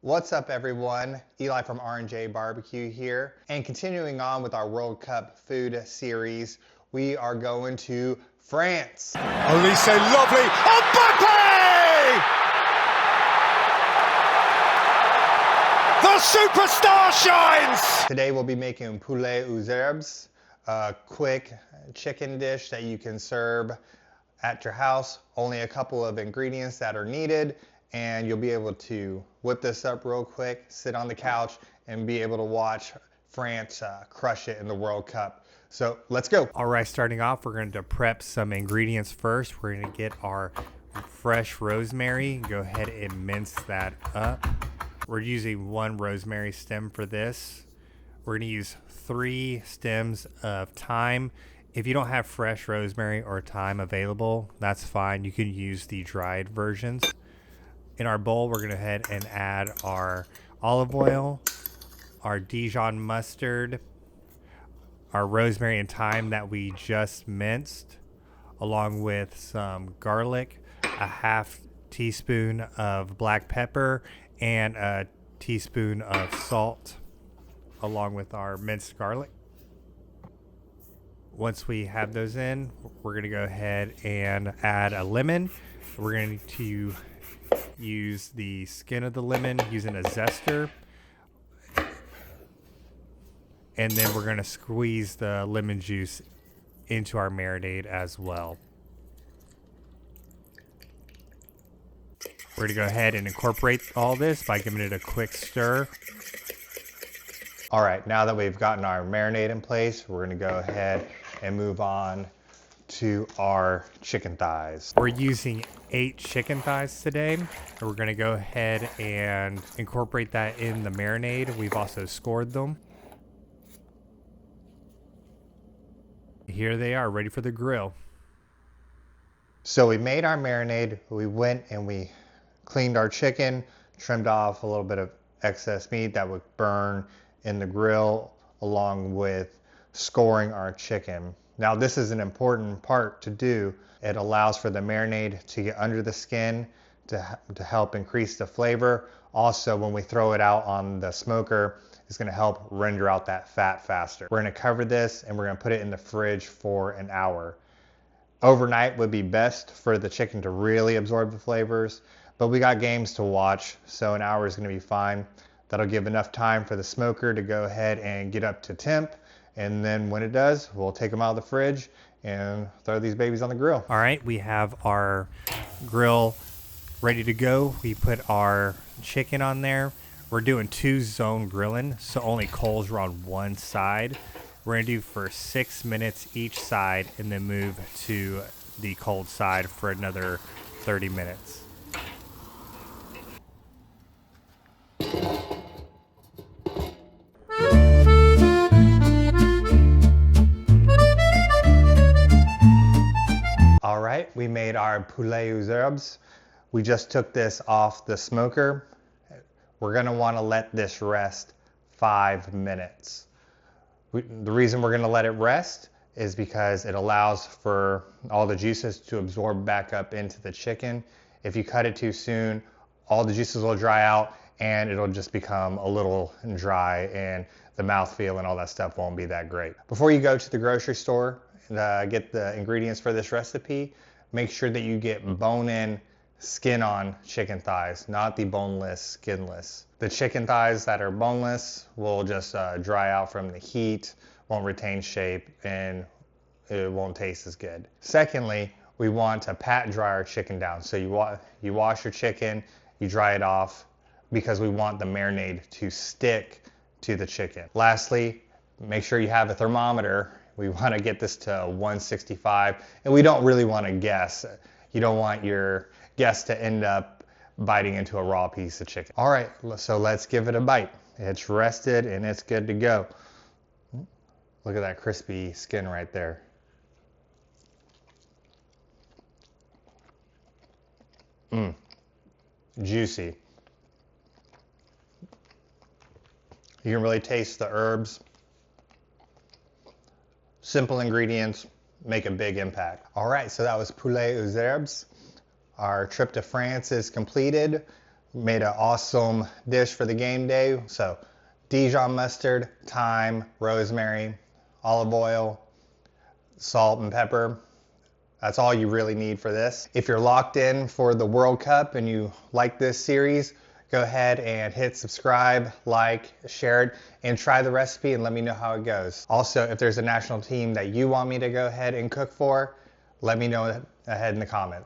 What's up everyone? Eli from R&J BBQ here. And continuing on with our World Cup food series, we are going to France. Olise, lovely. Mbappe! The superstar shines! Today we'll be making poulet aux herbes, a quick chicken dish that you can serve at your house. Only a couple of ingredients that are needed, and you'll be able to whip this up real quick, sit on the couch, and be able to watch France crush it in the World Cup. So let's go. All right, starting off, we're going to prep some ingredients first. We're going to get our fresh rosemary. Go ahead and mince that up. We're using 1 rosemary stem for this. We're going to use 3 stems of thyme. If you don't have fresh rosemary or thyme available, that's fine. You can use the dried versions. In our bowl, we're going to go ahead and add our olive oil, our Dijon mustard, our rosemary and thyme that we just minced, along with some garlic, a half teaspoon of black pepper, and a teaspoon of salt, along with our minced garlic. Once we have those in, we're going to go ahead and add a lemon. We're going to use the skin of the lemon using a zester. And then we're going to squeeze the lemon juice into our marinade as well. We're going to go ahead and incorporate all this by giving it a quick stir. All right, now that we've gotten our marinade in place, we're going to go ahead and move on to our chicken thighs. We're using 8 chicken thighs today. And we're going to go ahead and incorporate that in the marinade. We've also scored them. Here they are, ready for the grill. So we made our marinade. We went and we cleaned our chicken, trimmed off a little bit of excess meat that would burn in the grill, along with scoring our chicken. Now this is an important part to do. It allows for the marinade to get under the skin to help increase the flavor. Also, when we throw it out on the smoker, it's going to help render out that fat faster. We're going to cover this and we're going to put it in the fridge for an hour. Overnight would be best for the chicken to really absorb the flavors, but we got games to watch, so an hour is going to be fine. That'll give enough time for the smoker to go ahead and get up to temp. And then when it does, we'll take them out of the fridge and throw these babies on the grill. All right, we have our grill ready to go. We put our chicken on there. We're doing 2-zone grilling, so only coals are on one side. We're gonna do for 6 minutes each side and then move to the cold side for another 30 minutes. All right, we made our poulet aux herbes. We just took this off the smoker. We're gonna wanna let this rest 5 minutes. The reason we're gonna let it rest is because it allows for all the juices to absorb back up into the chicken. If you cut it too soon, all the juices will dry out and it'll just become a little dry and the mouthfeel and all that stuff won't be that great. Before you go to the grocery store and get the ingredients for this recipe, make sure that you get bone-in, skin-on chicken thighs, not the boneless, skinless. The chicken thighs that are boneless will just dry out from the heat, won't retain shape, and it won't taste as good. Secondly, we want to pat dry our chicken down. So you wash your chicken, you dry it off, because we want the marinade to stick to the chicken. Lastly, make sure you have a thermometer. We want to get this to 165, and we don't really want to guess. You don't want your guess to end up biting into a raw piece of chicken. All right, so let's give it a bite. It's rested and it's good to go. Look at that crispy skin right there. Juicy. You can really taste the herbs. Simple ingredients make a big impact. All right, so that was poulet aux herbes. Our trip to France is completed. Made an awesome dish for the game day. So Dijon mustard, thyme, rosemary, olive oil, salt and pepper. That's all you really need for this. If you're locked in for the World Cup and you like this series, go ahead and hit subscribe, like, share it, and try the recipe and let me know how it goes. Also, if there's a national team that you want me to go ahead and cook for, let me know ahead in the comments.